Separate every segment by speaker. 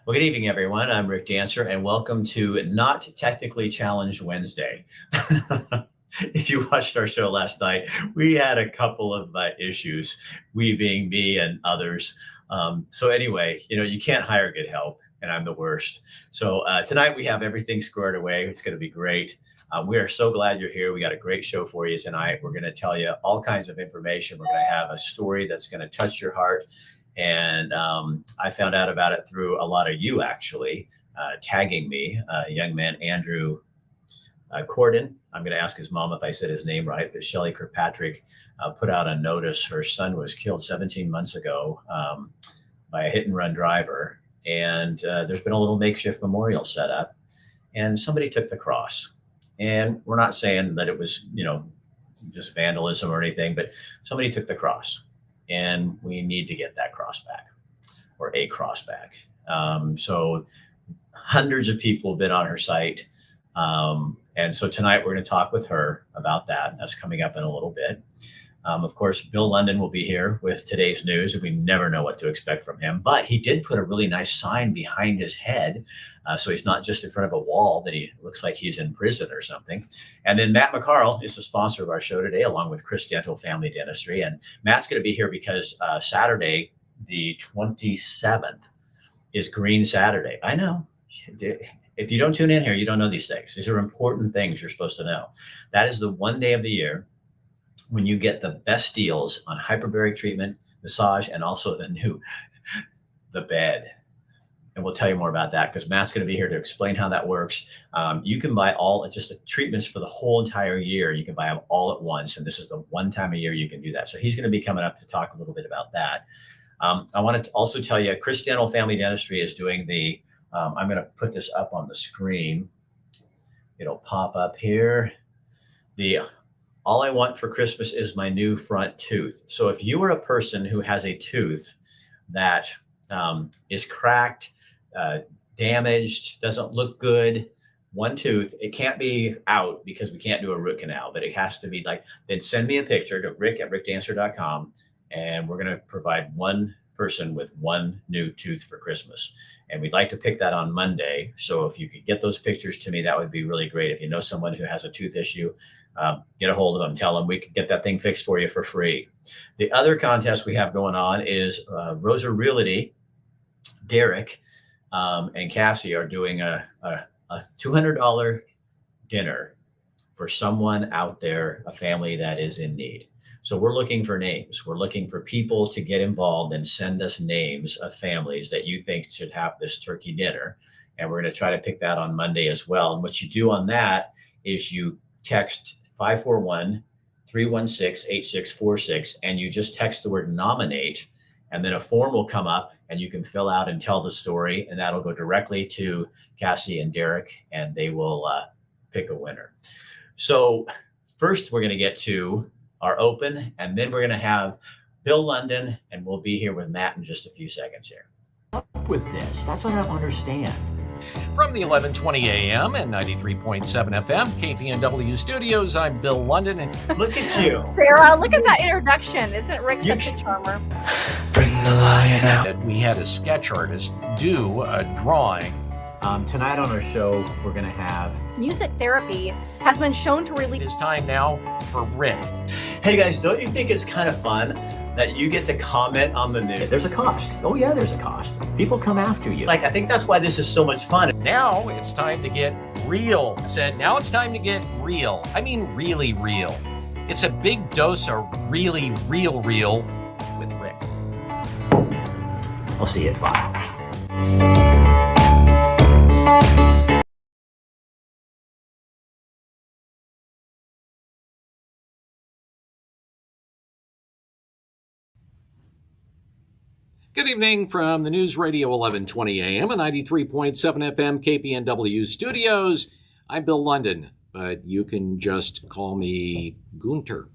Speaker 1: Well, good evening, everyone. I'm Rick Dancer, and welcome to Not Technically Challenged Wednesday. If you watched our show last night, we had a couple of issues, we being me and others. So anyway, you can't hire good help, and I'm the worst. So tonight we have everything squared away. It's going to be great. We are so glad you're here. We got a great show for you tonight. We're going to tell you all kinds of information. We're going to have a story that's going to touch your heart. And I found out about it through a lot of you actually tagging me, a young man, Andrew Corden. I'm going to ask his mom if I said his name right, but Shelley Kirkpatrick put out a notice. Her son was killed 17 months ago by a hit and run driver. And there's been a little makeshift memorial set up, and somebody took the cross. And we're not saying that it was, just vandalism or anything, but somebody took the cross. And we need to get that cross back, or a cross back. So hundreds of people have been on her site. And so tonight we're going to talk with her about that. That's coming up in a little bit. Of course, Bill London will be here with today's news. We never know what to expect from him, but he did put a really nice sign behind his head. So he's not just in front of a wall that he looks like he's in prison or something. And then Matt McCarl is the sponsor of our show today, along with Chris Dental Family Dentistry. And Matt's going to be here because Saturday, the 27th, is Green Saturday. I know. If you don't tune in here, you don't know these things. These are important things you're supposed to know. That is the one day of the year when you get the best deals on hyperbaric treatment, massage, and also the bed. And we'll tell you more about that because Matt's going to be here to explain how that works. You can buy all just the treatments for the whole entire year. You can buy them all at once. And this is the one time a year you can do that. So he's going to be coming up to talk a little bit about that. I wanted to also tell you, Chris Dental Family Dentistry is doing the, I'm going to put this up on the screen. It'll pop up here. All I want for Christmas is my new front tooth. So if you are a person who has a tooth that is cracked, damaged, doesn't look good, one tooth, it can't be out because we can't do a root canal, but it has to be then send me a picture to rick@rickdancer.com, and we're going to provide one person with one new tooth for Christmas. And we'd like to pick that on Monday. So if you could get those pictures to me, that would be really great. If you know someone who has a tooth issue, get a hold of them, tell them we can get that thing fixed for you for free. The other contest we have going on is Rosa Realty, Derek, and Cassie are doing a $200 dinner for someone out there, a family that is in need. So we're looking for names. We're looking for people to get involved and send us names of families that you think should have this turkey dinner. And we're going to try to pick that on Monday as well. And what you do on that is you text 541-316-8646, and you just text the word nominate, and then a form will come up and you can fill out and tell the story, and that'll go directly to Cassie and Derek, and they will pick a winner. So first we're going to get to our open, and then we're going to have Bill London, and we'll be here with Matt in just a few seconds here. With this, that's what I don't understand.
Speaker 2: From the 1120 AM and 93.7 FM KPNW studios, I'm Bill London. And
Speaker 1: look at you.
Speaker 3: Sarah, look at that introduction. Isn't Rick such a charmer?
Speaker 2: Bring the lion out. We had a sketch artist do a drawing.
Speaker 1: Tonight on our show, we're going to have
Speaker 3: music therapy has been shown to relieve.
Speaker 2: It's time now for Rick.
Speaker 1: Hey guys, don't you think it's kind of fun that you get to comment on the news? There's a cost. Oh yeah, there's a cost. People come after you. I think that's why this is so much fun.
Speaker 2: Now it's time to get real. Now it's time to get real. I mean really real. It's a big dose of really real with Rick.
Speaker 1: I'll see you at 5.
Speaker 2: Good evening from the News Radio 1120 AM and 93.7 FM KPNW studios. I'm Bill London, but you can just call me Gunter.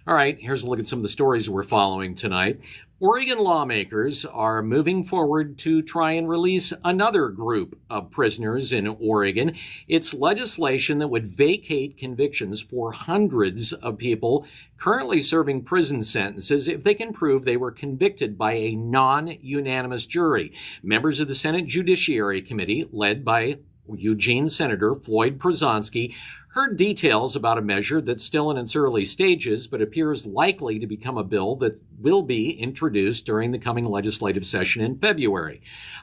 Speaker 2: All right, here's a look at some of the stories we're following tonight. Oregon lawmakers are moving forward to try and release another group of prisoners in Oregon. It's legislation that would vacate convictions for hundreds of people currently serving prison sentences if they can prove they were convicted by a non-unanimous jury. Members of the Senate Judiciary Committee, led by Eugene Senator Floyd Przonski, heard details about a measure that's still in its early stages, but appears likely to become a bill that will be introduced during the coming legislative session in February.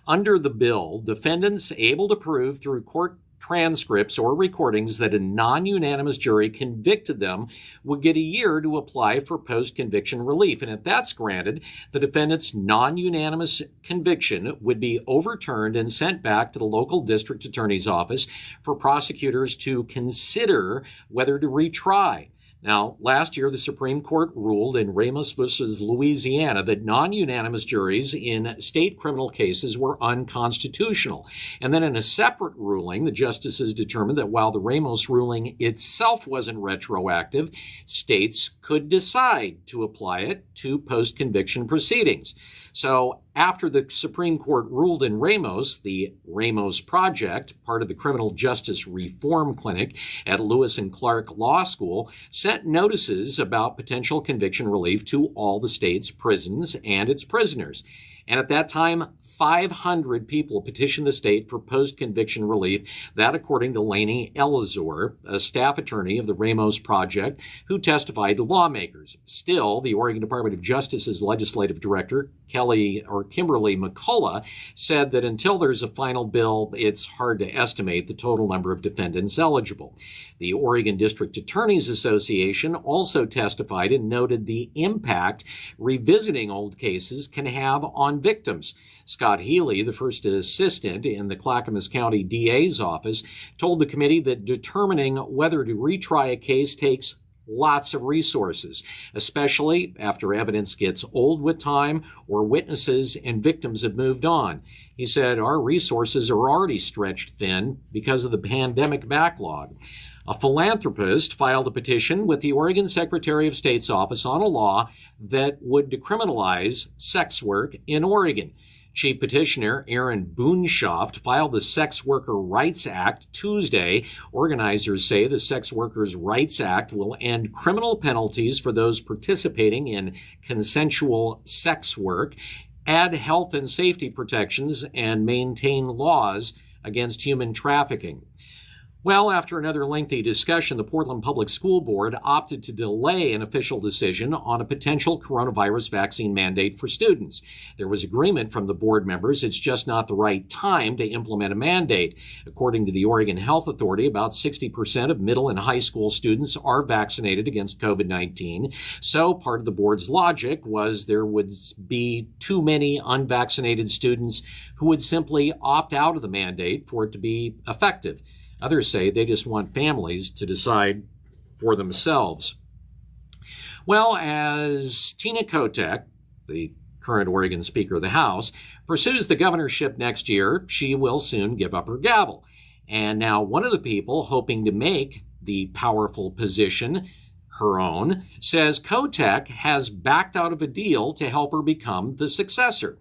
Speaker 2: Under the bill, defendants able to prove through court transcripts or recordings that a non-unanimous jury convicted them would get a year to apply for post-conviction relief. And if that's granted, the defendant's non-unanimous conviction would be overturned and sent back to the local district attorney's office for prosecutors to consider whether to retry. Now, last year, the Supreme Court ruled in Ramos versus Louisiana that non-unanimous juries in state criminal cases were unconstitutional. And then in a separate ruling, the justices determined that while the Ramos ruling itself wasn't retroactive, states could decide to apply it to post-conviction proceedings. So after the Supreme Court ruled in Ramos, the Ramos Project, part of the Criminal Justice Reform Clinic at Lewis and Clark Law School, sent notices about potential conviction relief to all the state's prisons and its prisoners. And at that time, 500 people petitioned the state for post-conviction relief. That, according to Lainey Elizor, a staff attorney of the Ramos Project, who testified to lawmakers. Still, the Oregon Department of Justice's legislative director, Kimberly McCullough, said that until there's a final bill, it's hard to estimate the total number of defendants eligible. The Oregon District Attorneys Association also testified and noted the impact revisiting old cases can have on victims. Scott Healy, the first assistant in the Clackamas County DA's office, told the committee that determining whether to retry a case takes lots of resources, especially after evidence gets old with time or witnesses and victims have moved on. He said, our resources are already stretched thin because of the pandemic backlog. A philanthropist filed a petition with the Oregon Secretary of State's office on a law that would decriminalize sex work in Oregon. Chief Petitioner Aaron Boonshoft filed the Sex Worker Rights Act Tuesday. Organizers say the Sex Workers Rights Act will end criminal penalties for those participating in consensual sex work, add health and safety protections, and maintain laws against human trafficking. Well, after another lengthy discussion, the Portland Public School Board opted to delay an official decision on a potential coronavirus vaccine mandate for students. There was agreement from the board members it's just not the right time to implement a mandate. According to the Oregon Health Authority, about 60% of middle and high school students are vaccinated against COVID-19. So part of the board's logic was there would be too many unvaccinated students who would simply opt out of the mandate for it to be effective. Others say they just want families to decide for themselves. Well, as Tina Kotek, the current Oregon Speaker of the House, pursues the governorship next year, she will soon give up her gavel. And now one of the people hoping to make the powerful position her own says Kotek has backed out of a deal to help her become the successor.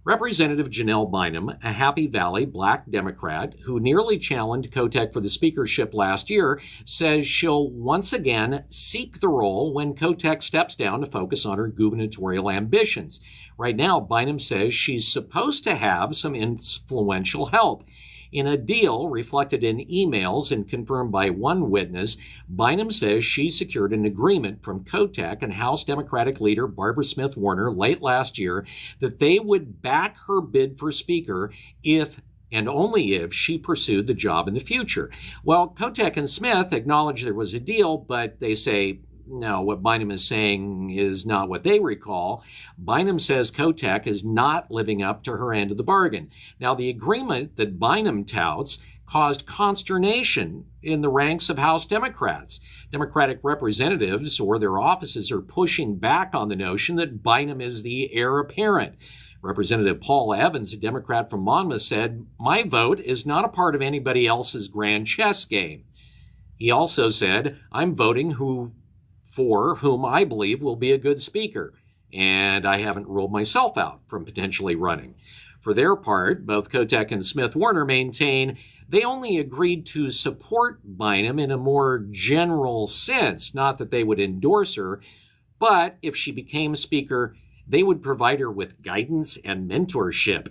Speaker 2: Representative Janelle Bynum, a Happy Valley Black Democrat who nearly challenged Kotek for the speakership last year, says she'll once again seek the role when Kotek steps down to focus on her gubernatorial ambitions. Right now, Bynum says she's supposed to have some influential help. In a deal reflected in emails and confirmed by one witness, Bynum says she secured an agreement from Kotek and House Democratic leader Barbara Smith Warner late last year that they would back her bid for Speaker if and only if she pursued the job in the future. Well, Kotek and Smith acknowledge there was a deal, but they say, no, what Bynum is saying is not what they recall. Bynum says Kotek is not living up to her end of the bargain. Now, the agreement that Bynum touts caused consternation in the ranks of House Democrats. Democratic representatives or their offices are pushing back on the notion that Bynum is the heir apparent. Representative Paul Evans, a Democrat from Monmouth, said, "My vote is not a part of anybody else's grand chess game." He also said, "I'm voting for whom I believe will be a good speaker." and I haven't ruled myself out from potentially running. For their part, both Kotek and Smith Warner maintain they only agreed to support Bynum in a more general sense, not that they would endorse her, but if she became Speaker, they would provide her with guidance and mentorship.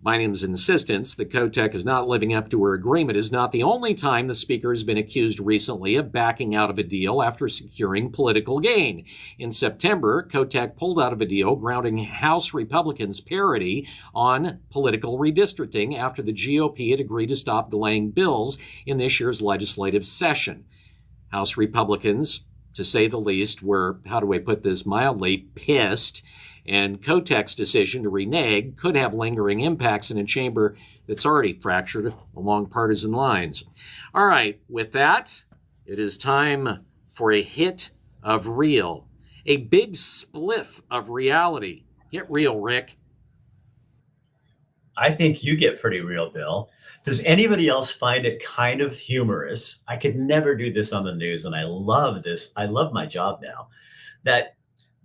Speaker 2: Bynum's insistence that Kotek is not living up to her agreement is not the only time the Speaker has been accused recently of backing out of a deal after securing political gain. In September, Kotek pulled out of a deal grounding House Republicans' parity on political redistricting after the GOP had agreed to stop delaying bills in this year's legislative session. House Republicans, to say the least, were, how do I put this mildly, pissed. And Kotek's decision to renege could have lingering impacts in a chamber that's already fractured along partisan lines. All right, with that, it is time for a hit of real, a big spliff of reality. Get real, Rick.
Speaker 1: I think you get pretty real, Bill. Does anybody else find it kind of humorous? I could never do this on the news, and I love this. I love my job now. That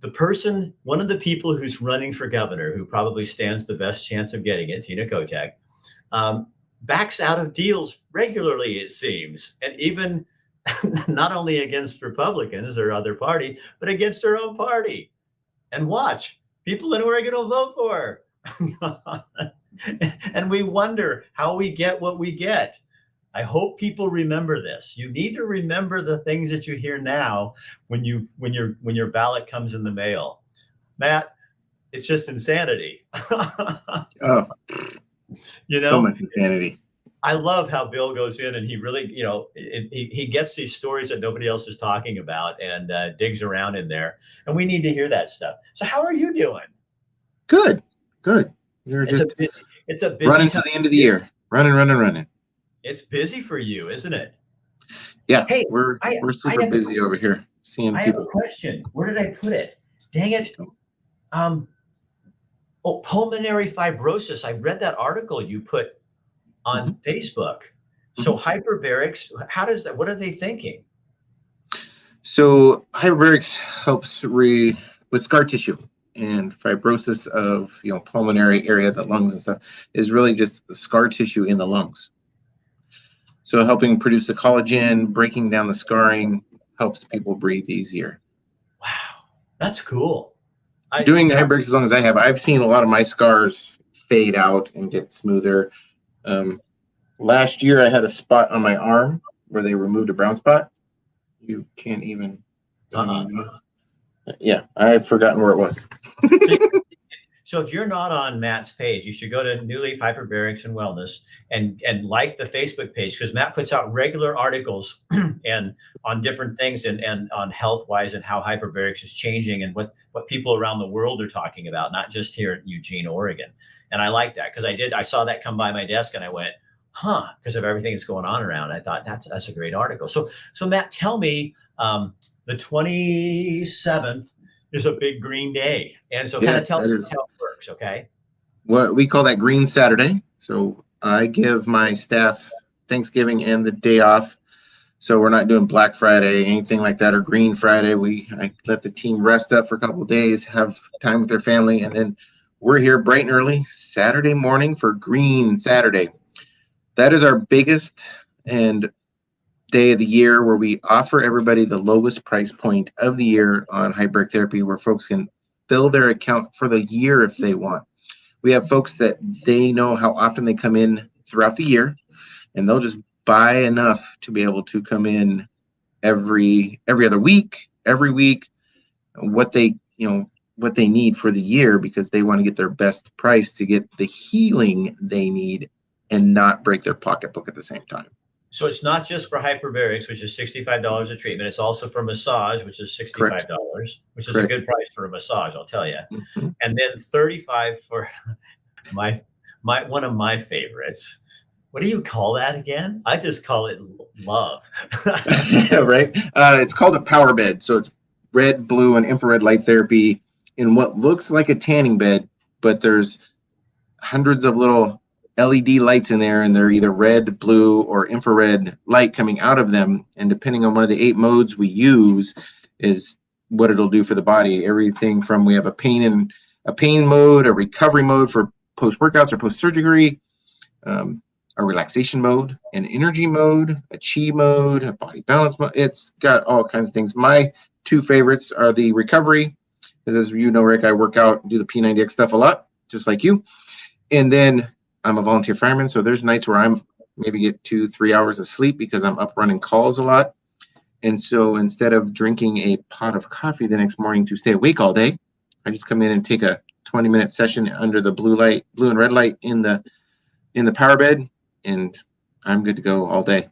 Speaker 1: the person, one of the people who's running for governor, who probably stands the best chance of getting it, Tina Kotek, backs out of deals regularly, it seems, and even not only against Republicans or other party, but against her own party. And watch, people in Oregon will vote for her. And we wonder how we get what we get. I hope people remember this. You need to remember the things that you hear now when your ballot comes in the mail. Matt, it's just insanity.
Speaker 4: Oh, so much insanity.
Speaker 1: I love how Bill goes in and he really, he gets these stories that nobody else is talking about and digs around in there. And we need to hear that stuff. So how are you doing?
Speaker 4: Good.
Speaker 1: It's a busy
Speaker 4: running
Speaker 1: time.
Speaker 4: to the end of the year. Running.
Speaker 1: It's busy for you, isn't it?
Speaker 4: Yeah.
Speaker 1: Hey,
Speaker 4: we're super busy over here seeing
Speaker 1: people. I have a question. Where did I put it? Dang it. Pulmonary fibrosis. I read that article you put on Facebook. So hyperbarics, what are they thinking?
Speaker 4: So hyperbarics helps with scar tissue. And fibrosis of pulmonary area, the lungs and stuff, is really just the scar tissue in the lungs. So helping produce the collagen, breaking down the scarring, helps people breathe easier.
Speaker 1: Wow, that's cool.
Speaker 4: Doing hyperbarics as long as I have, I've seen a lot of my scars fade out and get smoother. Last year I had a spot on my arm where they removed a brown spot. You can't even. Yeah, I've forgotten where it was.
Speaker 1: So if you're not on Matt's page, you should go to New Leaf Hyperbarics and Wellness and like the Facebook page, because Matt puts out regular articles and on different things and on health wise and how hyperbarics is changing and what people around the world are talking about, not just here in Eugene, Oregon. And I like that because I saw that come by my desk and I went, because of everything that's going on around. I thought that's a great article. So Matt, tell me, the 27th is a big green day. And so kind of tell me how it works, okay?
Speaker 4: What we call that Green Saturday. So I give my staff Thanksgiving and the day off. So we're not doing Black Friday, anything like that, or Green Friday. I let the team rest up for a couple of days, have time with their family, and then we're here bright and early Saturday morning for Green Saturday. That is our biggest and day of the year where we offer everybody the lowest price point of the year on hyperbaric therapy, where folks can fill their account for the year if they want. We have folks that they know how often they come in throughout the year, and they'll just buy enough to be able to come in every other week, every week, what they need for the year, because they want to get their best price to get the healing they need and not break their pocketbook at the same time.
Speaker 1: So it's not just for hyperbarics, which is $65 a treatment. It's also for massage, which is $65, which is a good price for a massage, I'll tell you. Mm-hmm. And then $35 for one of my favorites. What do you call that again? I just call it love.
Speaker 4: Right. It's called a power bed. So it's red, blue, and infrared light therapy in what looks like a tanning bed, but there's hundreds of little LED lights in there, and they're either red, blue, or infrared light coming out of them. And depending on one of the 8 modes we use is what it'll do for the body. Everything from, we have a pain mode, a recovery mode for post workouts or post surgery, a relaxation mode, an energy mode, a chi mode, a body balance mode. It's got all kinds of things. My two favorites are the recovery, because as you know, Rick, I work out, do the P90X stuff a lot, just like you. And then I'm a volunteer fireman, so there's nights where I'm maybe get 2-3 hours of sleep because I'm up running calls a lot. And so instead of drinking a pot of coffee the next morning to stay awake all day, I just come in and take a 20-minute session under the blue and red light in the power bed, and I'm good to go all day.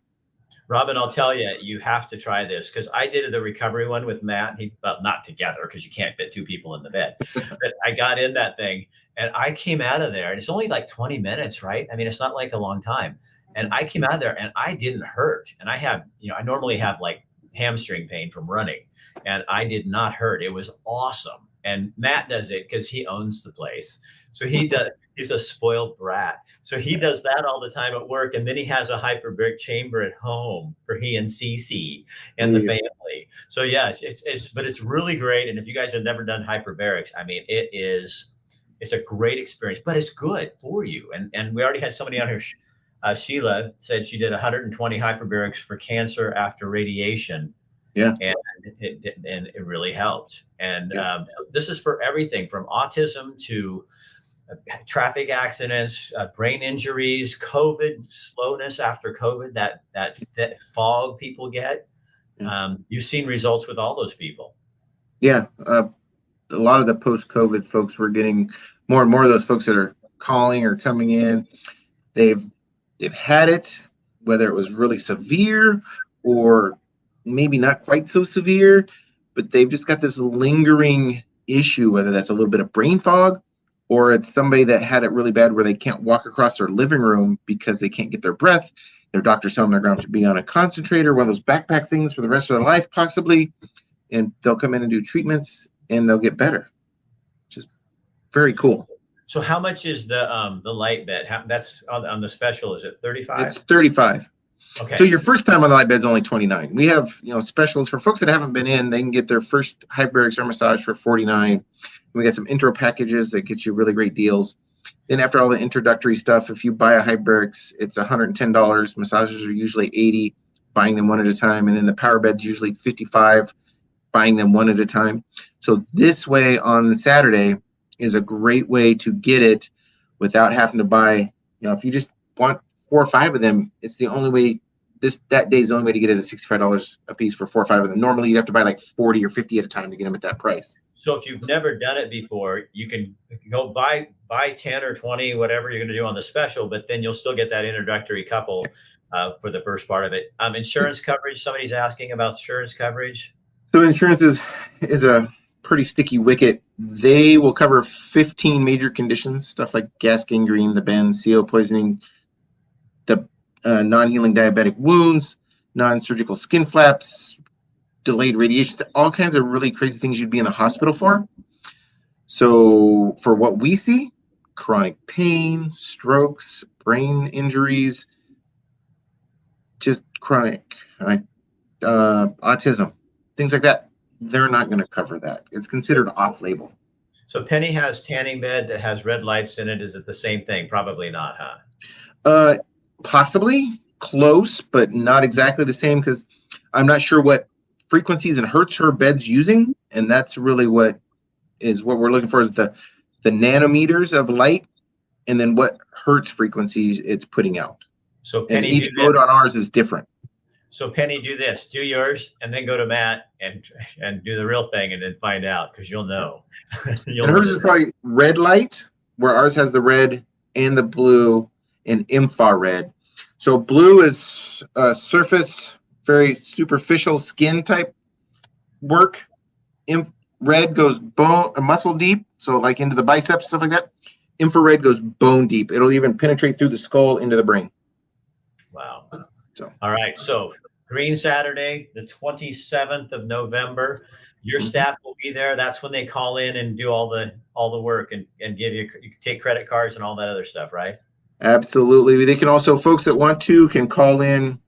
Speaker 1: Robin, I'll tell you, you have to try this, because I did the recovery one with Matt. Well, not together, because you can't fit two people in the bed. But I got in that thing and I came out of there, and it's only like 20 minutes, right? I mean, it's not like a long time. And I came out of there and I didn't hurt. And I have, I normally have like hamstring pain from running, and I did not hurt. It was awesome. And Matt does it because he owns the place. So he's a spoiled brat. So he does that all the time at work. And then he has a hyperbaric chamber at home for he and Cece and the family. So yeah, but it's really great. And if you guys have never done hyperbarics, I mean, it's a great experience, but it's good for you. And we already had somebody on here. Sheila said she did 120 hyperbarics for cancer after radiation.
Speaker 4: Yeah.
Speaker 1: And it really helped. And so this is for everything from autism to traffic accidents, brain injuries, COVID, slowness after COVID, that fog people get. You've seen results with all those people.
Speaker 4: Yeah. A lot of the post-COVID folks, we're getting more and more of those folks that are calling or coming in. They've had it, whether it was really severe or maybe not quite so severe, but they've just got this lingering issue, whether that's a little bit of brain fog or it's somebody that had it really bad where they can't walk across their living room because they can't get their breath. Their doctor's telling them they're going to be on a concentrator, one of those backpack things for the rest of their life, possibly. And they'll come in and do treatments and they'll get better. Which is very cool.
Speaker 1: So how much is the light bed? That's on the special, is it $35?
Speaker 4: It's $35.
Speaker 1: Okay.
Speaker 4: So your first time on the light bed is only $29. We have, specials for folks that haven't been in. They can get their first hyperbaric air massage for $49. We got some intro packages that get you really great deals. Then after all the introductory stuff, if you buy a hyperbarics, it's $110. Massages are usually $80, buying them one at a time. And then the power bed's usually $55, buying them one at a time. So this way on Saturday is a great way to get it without having to buy, if you just want 4 or 5 of them, it's the only way, that day's the only way to get it at $65 a piece for 4 or 5 of them. Normally you'd have to buy like 40 or 50 at a time to get them at that price.
Speaker 1: So if you've never done it before, you can go buy 10 or 20, whatever you're going to do on the special, but then you'll still get that introductory couple for the first part of it. Insurance coverage, somebody's asking about insurance coverage.
Speaker 4: So insurance is a pretty sticky wicket. They will cover 15 major conditions, stuff like gas gangrene, the bends, CO poisoning, the non-healing diabetic wounds, non-surgical skin flaps, delayed radiation, all kinds of really crazy things you'd be in the hospital for. So for what we see, chronic pain, strokes, brain injuries, just chronic autism, things like that, they're not going to cover that. It's considered off-label.
Speaker 1: So Penny has tanning bed that has red lights in it. Is it the same thing? Probably not, huh?
Speaker 4: Possibly close, but not exactly the same, because I'm not sure what frequencies and hertz her bed's using, and that's really what we're looking for, is the nanometers of light, and then what hertz frequencies it's putting out.
Speaker 1: So Penny,
Speaker 4: and each mode on ours is different.
Speaker 1: So Penny, do this, do yours, and then go to Matt and do the real thing, and then find out, because you'll know.
Speaker 4: And hers is probably red light, where ours has the red and the blue and infrared. So blue is surface, very superficial skin type work. Red goes bone, muscle deep, so like into the biceps, stuff like that. Infrared goes bone deep. It'll even penetrate through the skull into the brain.
Speaker 1: Wow.
Speaker 4: So,
Speaker 1: all right. So Green Saturday, the 27th of November, your staff will be there. That's when they call in and do all the work and give you take credit cards and all that other stuff, right?
Speaker 4: Absolutely. They can also, folks that want to can call in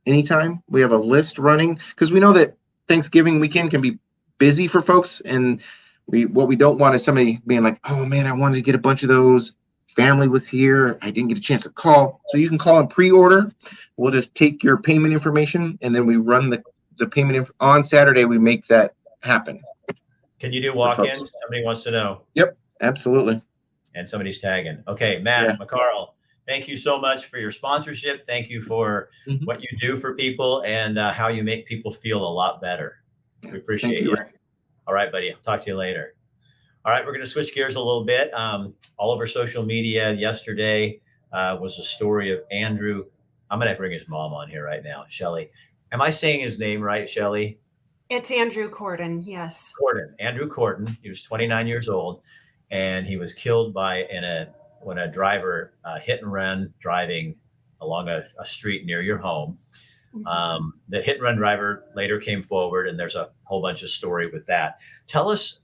Speaker 4: anytime. We have a list running, because we know that Thanksgiving weekend can be busy for folks. And what we don't want is somebody being like, oh man, I wanted to get a bunch of those. Family was here. I didn't get a chance to call. So you can call and pre-order. We'll just take your payment information and then we run the payment on Saturday. We make that happen.
Speaker 1: Can you do walk-ins? Somebody wants to know.
Speaker 4: Yep, absolutely.
Speaker 1: And somebody's tagging. Okay, Matt McCarl, thank you so much for your sponsorship. Thank you for what you do for people and how you make people feel a lot better. We appreciate you. All right, buddy. I'll talk to you later. All right, we're going to switch gears a little bit. All over social media yesterday was a story of Andrew. I'm going to bring his mom on here right now, Shelly. Am I saying his name right, Shelly?
Speaker 5: It's Andrew Corden, yes.
Speaker 1: Andrew Corden. He was 29 years old, and he was killed when a driver hit and run driving along a street near your home. The hit and run driver later came forward, and there's a whole bunch of story with that. Tell us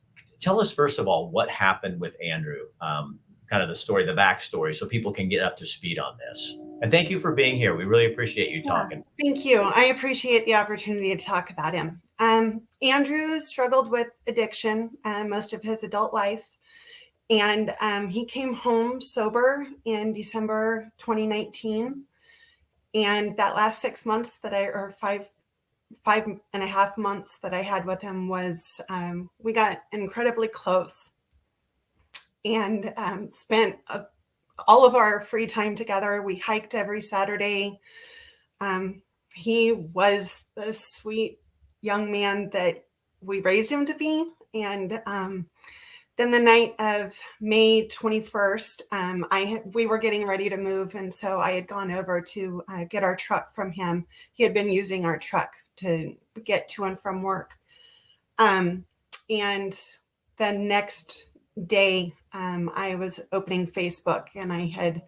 Speaker 1: first of all what happened with Andrew, kind of the story, the backstory, so people can get up to speed on this. And thank you for being here. We really appreciate you talking.
Speaker 5: Thank you. I appreciate the opportunity to talk about him. Andrew struggled with addiction most of his adult life. And he came home sober in December 2019. And that last 6 months or five and a half months that I had with him was, we got incredibly close and spent all of our free time together. We hiked every Saturday. He was the sweet young man that we raised him to be. And then the night of May 21st, we were getting ready to move. And so I had gone over to get our truck from him. He had been using our truck to get to and from work. And the next day, I was opening Facebook and I had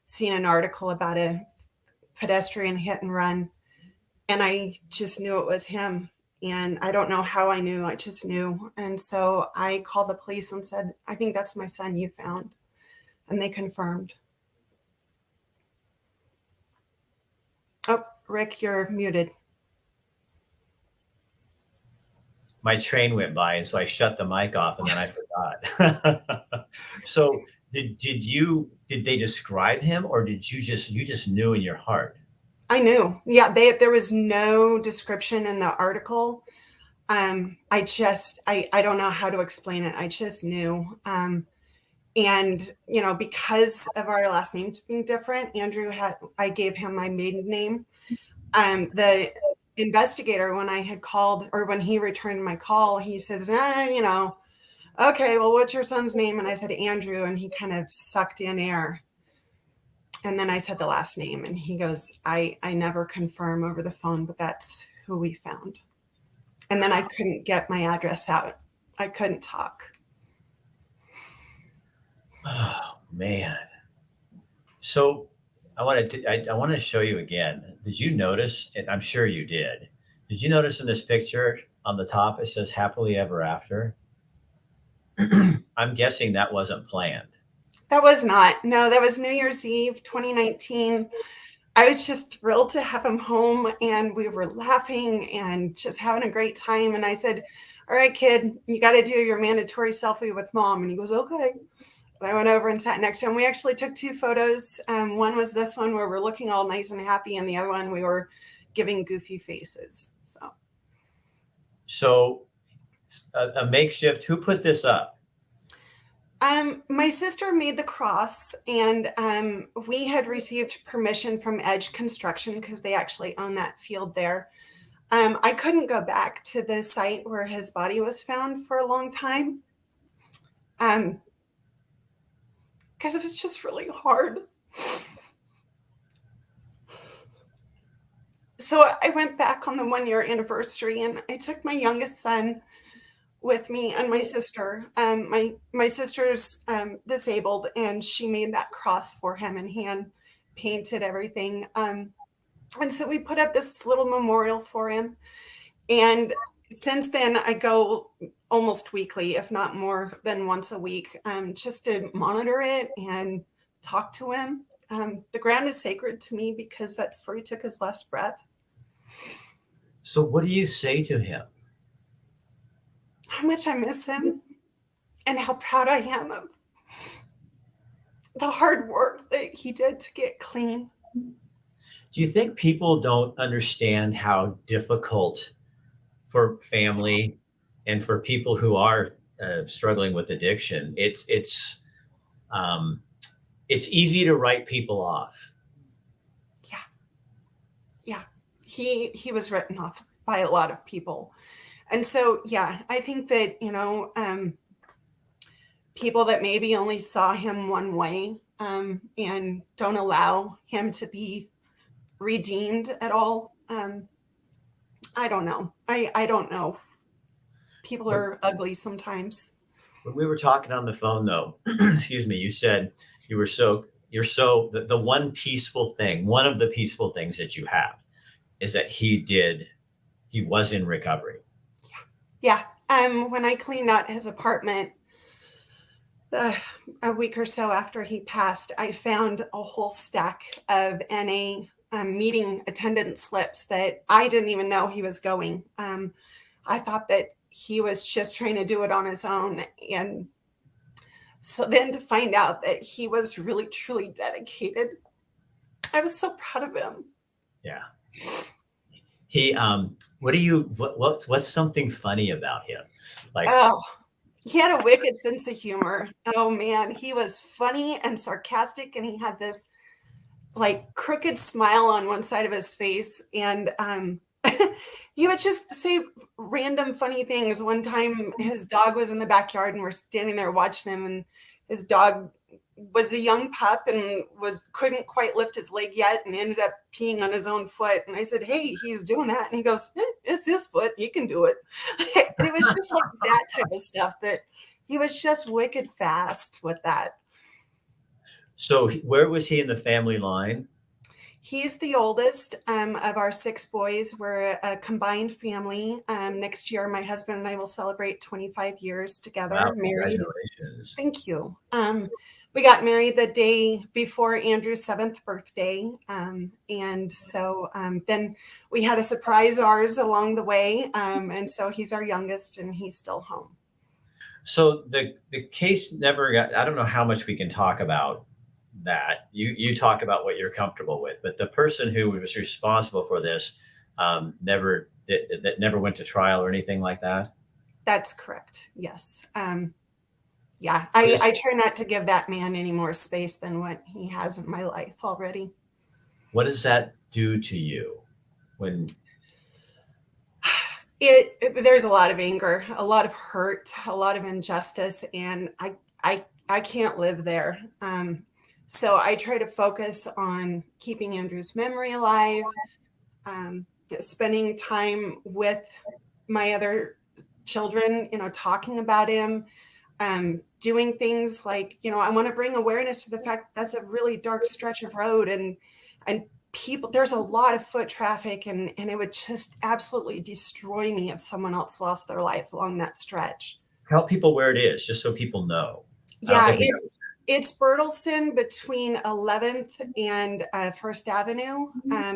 Speaker 5: seen an article about a pedestrian hit and run. And I just knew it was him. And I don't know how I knew, I just knew. And so I called the police and said, I think that's my son you found. And they confirmed. Oh, Rick, you're muted.
Speaker 1: My train went by, and so I shut the mic off, and then I forgot. So did they describe him, or did you just knew in your heart?
Speaker 5: I knew. Yeah, there was no description in the article. I don't know how to explain it. I just knew. And, because of our last names being different, I gave him my maiden name. The investigator, when I had called, or when he returned my call, he says, okay, well, what's your son's name? And I said, Andrew, and he kind of sucked in air. And then I said the last name, and he goes, I never confirm over the phone, but that's who we found. And then I couldn't get my address out. I couldn't talk.
Speaker 1: Oh, man. So I want to show you again. Did you notice, and I'm sure you did you notice in this picture on the top, it says happily ever after? I'm guessing that wasn't planned.
Speaker 5: That was not. No, that was New Year's Eve, 2019. I was just thrilled to have him home, and we were laughing and just having a great time. And I said, all right, kid, you got to do your mandatory selfie with mom. And he goes, okay. And I went over and sat next to him. We actually took 2 photos. One was this one where we're looking all nice and happy, and the other one we were giving goofy faces. So
Speaker 1: a makeshift. Who put this up?
Speaker 5: My sister made the cross, and we had received permission from Edge Construction because they actually own that field there. I couldn't go back to the site where his body was found for a long time because it was just really hard. So I went back on the 1-year anniversary, and I took my youngest son with me and my sister. My sister's disabled, and she made that cross for him and hand painted everything. And so we put up this little memorial for him. And since then, I go almost weekly, if not more than once a week, just to monitor it and talk to him. The ground is sacred to me because that's where he took his last breath.
Speaker 1: So what do you say to him?
Speaker 5: how much I miss him and how proud I am of the hard work that he did to get clean.
Speaker 1: Do you think people don't understand how difficult for family and for people who are struggling with addiction? Um, it's easy to write people off.
Speaker 5: Yeah. Yeah. He was written off by a lot of people. And so, yeah, I think that, people that maybe only saw him one way, and don't allow him to be redeemed at all. I don't know. I don't know. People
Speaker 1: When,
Speaker 5: are ugly sometimes.
Speaker 1: when we were talking on the phone, though, excuse me, you said the one peaceful thing, one of the peaceful things that you have is that he was in recovery.
Speaker 5: Yeah. When I cleaned out his apartment a week or so after he passed, I found a whole stack of NA meeting attendance slips that I didn't even know he was going. I thought that he was just trying to do it on his own. And so then to find out that he was really, truly dedicated, I was so proud of him.
Speaker 1: Yeah. What's something funny about him? Like,
Speaker 5: Oh, he had a wicked sense of humor. Oh man, he was funny and sarcastic, and he had this like crooked smile on one side of his face. And he would just say random funny things. One time his dog was in the backyard and we're standing there watching him, and his dog was a young pup and couldn't quite lift his leg yet and ended up peeing on his own foot. And I said, "Hey, he's doing that." And he goes, "It's his foot. He can do it." And it was just like that type of stuff, that he was just wicked fast with that.
Speaker 1: so where was he in the family line?
Speaker 5: He's the oldest of our 6 boys. We're a combined family. Next year, my husband and I will celebrate 25 years together,
Speaker 1: Wow,
Speaker 5: married.
Speaker 1: congratulations.
Speaker 5: Thank you. We got married the day before Andrew's 7th birthday. And so then we had to surprise ours along the way. And so he's our youngest and he's still home.
Speaker 1: So the case never got, I don't know how much we can talk about that. You talk about what you're comfortable with, but the person who was responsible for this never went to trial or anything like that.
Speaker 5: That's correct. Yes. Yeah, I try not to give that man any more space than what he has in my life already.
Speaker 1: What does that do to you when
Speaker 5: there's a lot of anger, a lot of hurt, a lot of injustice, and I can't live there. So I try to focus on keeping Andrew's memory alive, spending time with my other children, talking about him, doing things like, I want to bring awareness to the fact that that's a really dark stretch of road, and people, there's a lot of foot traffic, and it would just absolutely destroy me if someone else lost their life along that stretch.
Speaker 1: tell people where it is, just so people know?
Speaker 5: Yeah, it's Bertelston between 11th and First Avenue.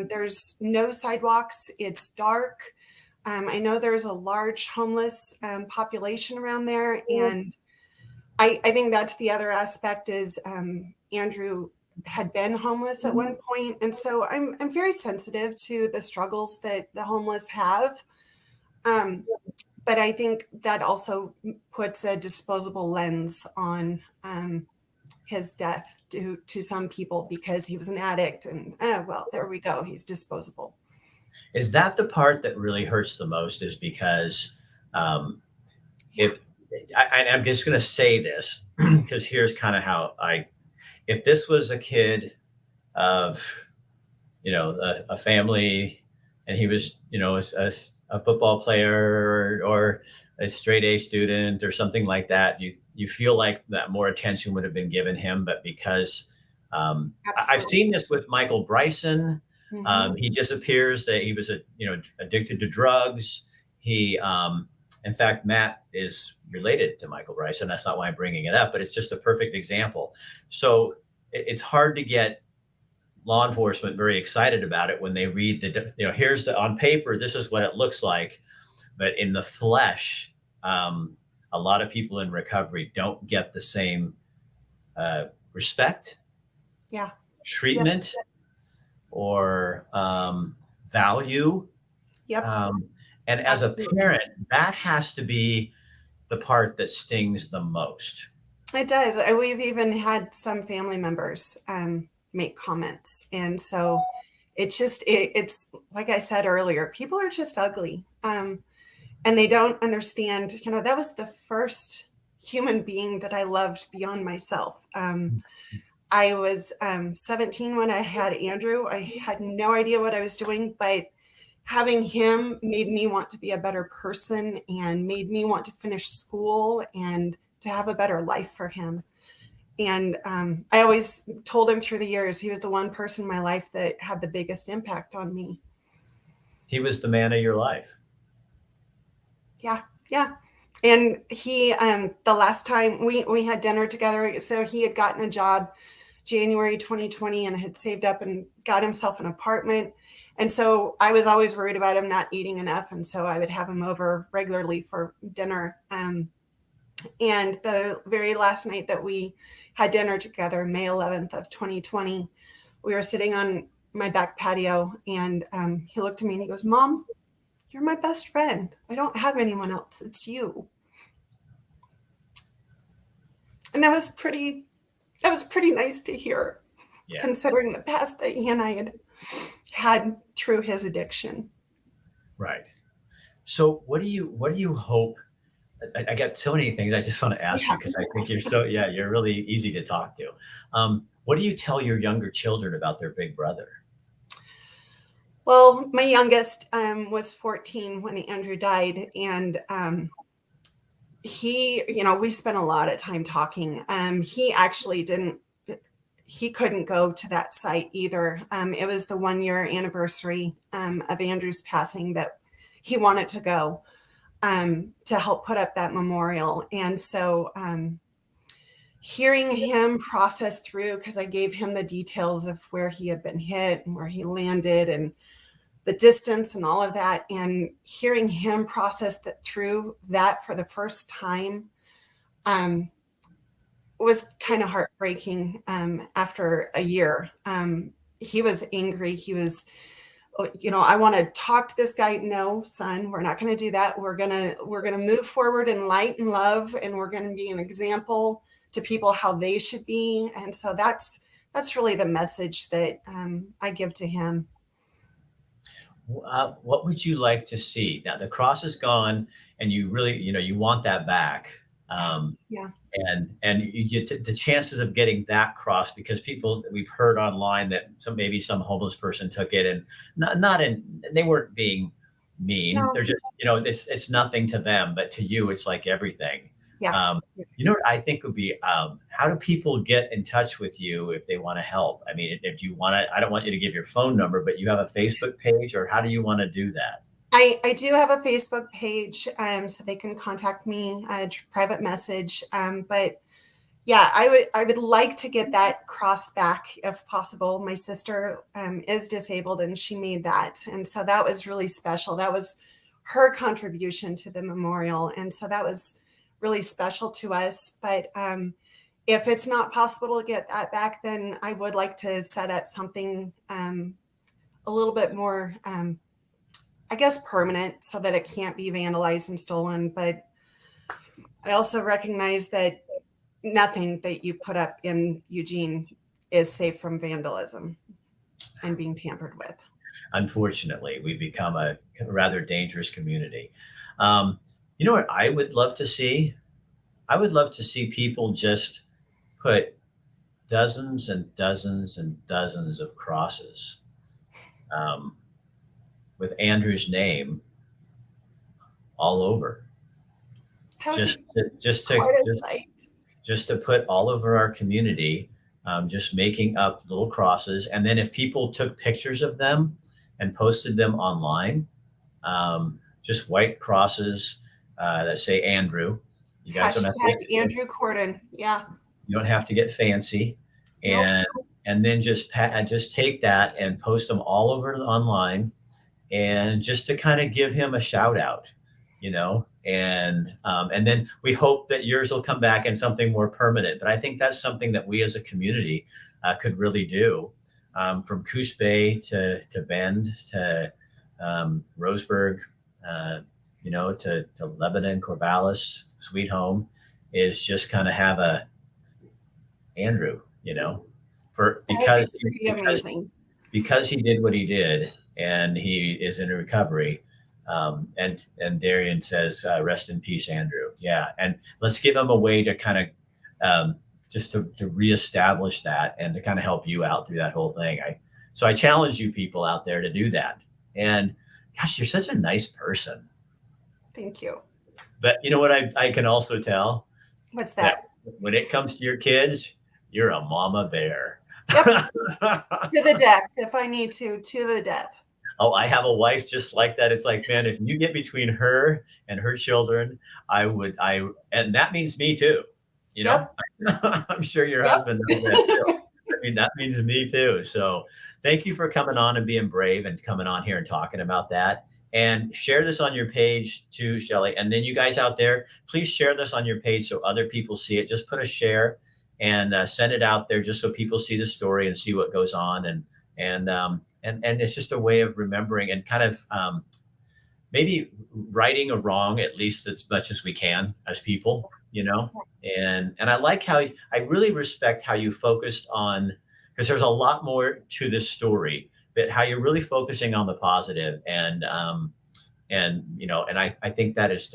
Speaker 5: There's no sidewalks. It's dark. I know there's a large homeless population around there. And I think that's the other aspect is Andrew had been homeless at one point. And so I'm very sensitive to the struggles that the homeless have. But I think that also puts a disposable lens on his death to some people because he was an addict, and well, there we go. He's disposable.
Speaker 1: Is that the part that really hurts the most? Is because I'm just going to say this because here's kind of how if this was a kid of, a family, and he was, a football player or a straight A student or something like that, you feel like that more attention would have been given him. But because I've seen this with Michael Bryson, he disappears. That he was addicted to drugs. He, in fact, Matt is related to Michael Bryson. That's not why I'm bringing it up, but it's just a perfect example. So it's hard to get law enforcement very excited about it when they read here's on paper, this is what it looks like, but in the flesh, A lot of people in recovery don't get the same respect,
Speaker 5: Yeah.
Speaker 1: treatment, or value.
Speaker 5: Yep.
Speaker 1: And as a
Speaker 5: Absolutely.
Speaker 1: parent, that has to be the part that stings the most.
Speaker 5: It does. We've even had some family members make comments. And so it's like I said earlier, people are just ugly. And they don't understand, that was the first human being that I loved beyond myself. I was 17 when I had Andrew. I had no idea what I was doing, but having him made me want to be a better person and made me want to finish school and to have a better life for him. And I always told him through the years, he was the one person in my life that had the biggest impact on me.
Speaker 1: He was the man of your life.
Speaker 5: Yeah. Yeah. And he, the last time we had dinner together, so he had gotten a job January 2020 and had saved up and got himself an apartment. And so I was always worried about him not eating enough. And so I would have him over regularly for dinner. And the very last night that we had dinner together, May 11th of 2020, we were sitting on my back patio and he looked at me and he goes, "Mom, you're my best friend. I don't have anyone else. It's you." And that was pretty nice to hear, considering the past that he and I had through his addiction.
Speaker 1: Right. So what do you hope? I got so many things I just want to ask you because I think you're really easy to talk to. What do you tell your younger children about their big brother?
Speaker 5: Well, my youngest was 14 when Andrew died, and we spent a lot of time talking. He actually he couldn't go to that site either. It was the 1-year anniversary of Andrew's passing that he wanted to go to help put up that memorial. And so hearing him process through, because I gave him the details of where he had been hit and where he landed and the distance and all of that, and hearing him process through that for the first time was kind of heartbreaking. After a year, he was angry. He was, "I want to talk to this guy." "No, son, we're not going to do that. We're going to move forward in light and love, and we're going to be an example to people how they should be." And so that's really the message that I give to him.
Speaker 1: What would you like to see? Now the cross is gone, and you really, you want that back.
Speaker 5: Yeah.
Speaker 1: And you get the chances of getting that cross, because people, we've heard online that maybe some homeless person took it, and they weren't being mean.
Speaker 5: No.
Speaker 1: They're just, it's nothing to them, but to you, it's like everything.
Speaker 5: Yeah.
Speaker 1: What I think would be, how do people get in touch with you if they want to help? I mean, if you want to, I don't want you to give your phone number, but you have a Facebook page, or how do you want to do that?
Speaker 5: I do have a Facebook page, so they can contact me, private message. But yeah, I would like to get that cross back if possible. My sister is disabled, and she made that, and so that was really special. That was her contribution to the memorial, and so that was really special to us. But if it's not possible to get that back, then I would like to set up something a little bit more, I guess, permanent, so that it can't be vandalized and stolen. But I also recognize that nothing that you put up in Eugene is safe from vandalism and being tampered with.
Speaker 1: Unfortunately, we've become a rather dangerous community. You know what I would love to see? I would love to see people just put dozens and dozens and dozens of crosses with Andrew's name all over. Just to put all over our community, just making up little crosses. And then if people took pictures of them and posted them online, just white crosses that say Andrew. You guys don't have to
Speaker 5: Andrew Corden. Yeah.
Speaker 1: You don't have to get fancy. And then just take that and post them all over online, and just to kind of give him a shout out, And then we hope that yours will come back in something more permanent. But I think that's something that we as a community could really do, from Coos Bay to Bend to Roseburg, to Lebanon, Corvallis, Sweet Home, is just kind of have a Andrew, because he did what he did, and he is in recovery. And Darian says, rest in peace, Andrew. Yeah. And let's give him a way to kind of just to reestablish that and to kind of help you out through that whole thing. So I challenge you people out there to do that. And gosh, you're such a nice person.
Speaker 5: Thank you.
Speaker 1: But you know what I can also tell?
Speaker 5: What's that?
Speaker 1: When it comes to your kids, you're a mama bear.
Speaker 5: Yep. To the death, if I need to the death.
Speaker 1: Oh, I have a wife just like that. It's like, man, if you get between her and her children, and that means me too.
Speaker 5: Yep.
Speaker 1: I'm sure your husband knows that too. I mean, that means me too. So thank you for coming on and being brave and coming on here and talking about that. And share this on your page too, Shelley. And then you guys out there, please share this on your page so other people see it. Just put a share and send it out there just so people see the story and see what goes on. And it's just a way of remembering and kind of maybe righting a wrong, at least as much as we can as people, and I like how I really respect how you focused on, because there's a lot more to this story, but how you're really focusing on the positive and I think that is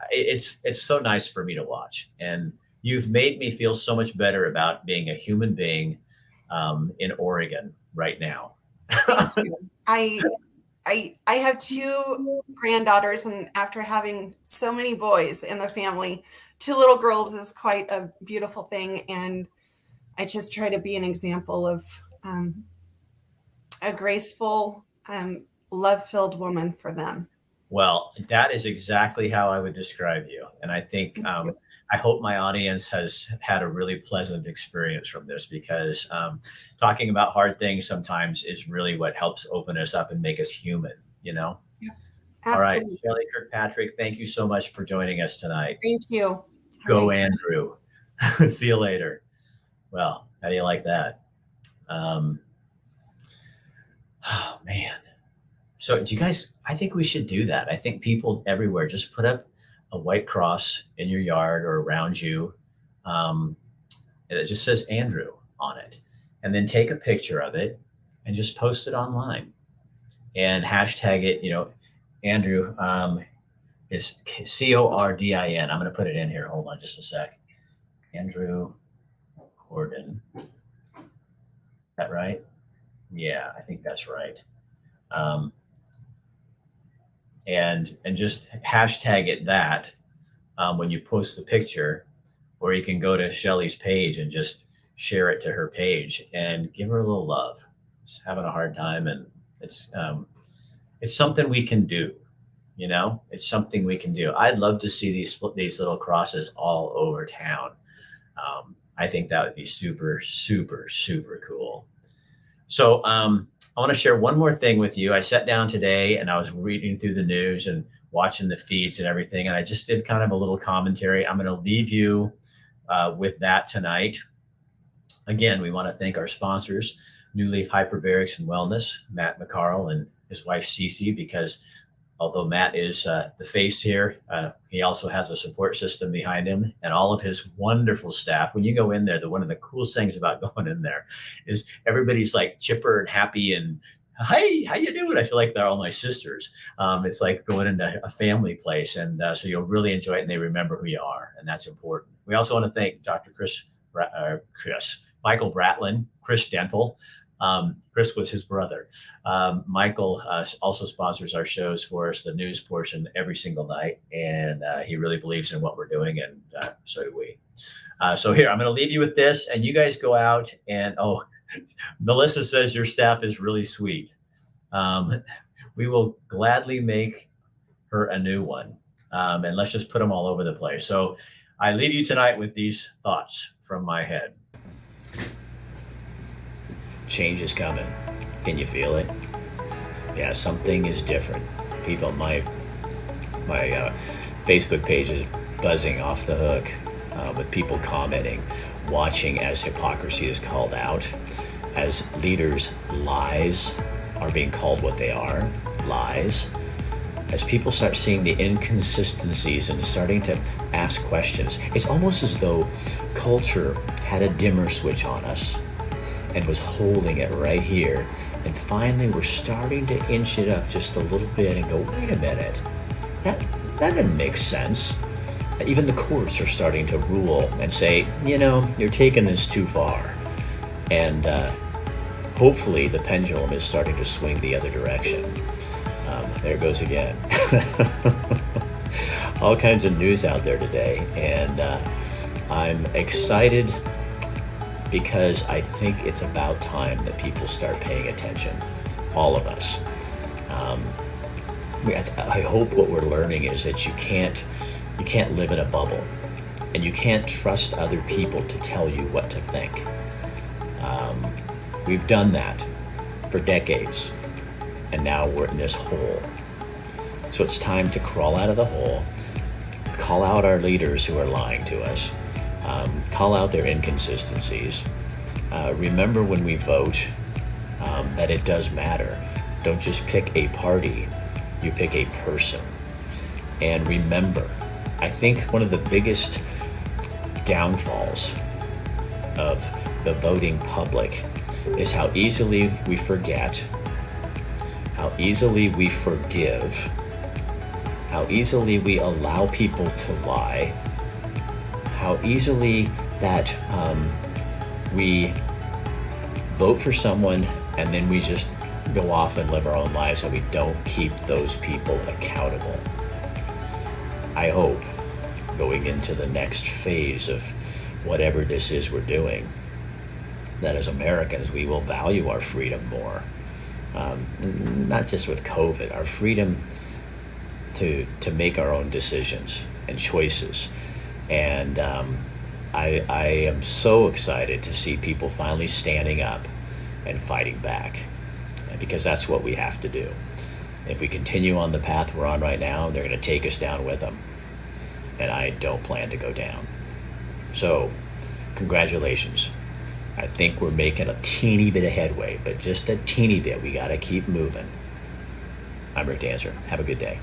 Speaker 1: it's so nice for me to watch, and you've made me feel so much better about being a human being in Oregon right now.
Speaker 5: I have 2 granddaughters, and after having so many boys in the family, 2 little girls is quite a beautiful thing. And I just try to be an example of a graceful, love-filled woman for them.
Speaker 1: Well, that is exactly how I would describe you. And I think I hope my audience has had a really pleasant experience from this, because talking about hard things sometimes is really what helps open us up and make us human,
Speaker 5: Yeah,
Speaker 1: All right,
Speaker 5: absolutely.
Speaker 1: Shelley Kirkpatrick, thank you so much for joining us tonight.
Speaker 5: Thank you.
Speaker 1: Go,
Speaker 5: All right.
Speaker 1: Andrew. See you later. Well, how do you like that? Oh, man. So do you guys, I think we should do that. I think people everywhere, just put up a white cross in your yard or around you. And it just says Andrew on it. And then take a picture of it and just post it online and hashtag it, Andrew is Cordin. I'm going to put it in here. Hold on just a sec. Andrew Cordin. Is that right? Yeah, I think that's right. And just hashtag it that when you post the picture, or you can go to Shelley's page and just share it to her page and give her a little love. She's having a hard time, and it's something we can do. It's something we can do. I'd love to see these little crosses all over town. I think that would be super, super, super cool. So I want to share one more thing with you. I sat down today and I was reading through the news and watching the feeds and everything, and I just did kind of a little commentary. I'm going to leave you with that tonight. Again, we want to thank our sponsors, New Leaf Hyperbarics and Wellness, Matt McCarl and his wife Cece, because although Matt is the face here, he also has a support system behind him and all of his wonderful staff. When you go in there, one of the coolest things about going in there is everybody's like chipper and happy and, hey, how you doing? I feel like they're all my sisters. It's like going into a family place. And so you'll really enjoy it, and they remember who you are. And that's important. We also want to thank Dr. Michael Bratlin, Chris Dental. Chris was his brother. Michael also sponsors our shows for us, the news portion, every single night. And he really believes in what we're doing. And so do we. So here, I'm going to leave you with this, and you guys go out and, Melissa says your staff is really sweet. We will gladly make her a new one. And let's just put them all over the place. So I leave you tonight with these thoughts from my head. Change is coming. Can you feel it? Yeah, something is different. People might my Facebook page is buzzing off the hook with people commenting, watching as hypocrisy is called out, as leaders' lies are being called what they are, lies, as people start seeing the inconsistencies and starting to ask questions. It's almost as though culture had a dimmer switch on us and was holding it right here. And finally, we're starting to inch it up just a little bit and go, wait a minute, that didn't make sense. Even the courts are starting to rule and say, you're taking this too far. And hopefully the pendulum is starting to swing the other direction. There it goes again. All kinds of news out there today. And I'm excited because I think it's about time that people start paying attention. All of us. I hope what we're learning is that you can't live in a bubble, and you can't trust other people to tell you what to think. We've done that for decades, and now we're in this hole. So it's time to crawl out of the hole, call out our leaders who are lying to us, call out their inconsistencies. Remember when we vote that it does matter. Don't just pick a party, you pick a person. And remember, I think one of the biggest downfalls of the voting public is how easily we forget, how easily we forgive, how easily we allow people to lie, how easily that we vote for someone and then we just go off and live our own lives and we don't keep those people accountable. I hope going into the next phase of whatever this is we're doing, that as Americans, we will value our freedom more. Not just with COVID, our freedom to make our own decisions and choices. And I am so excited to see people finally standing up and fighting back, because that's what we have to do. If we continue on the path we're on right now, they're going to take us down with them. And I don't plan to go down. So, congratulations. I think we're making a teeny bit of headway, but just a teeny bit. We got to keep moving. I'm Rick Dancer. Have a good day.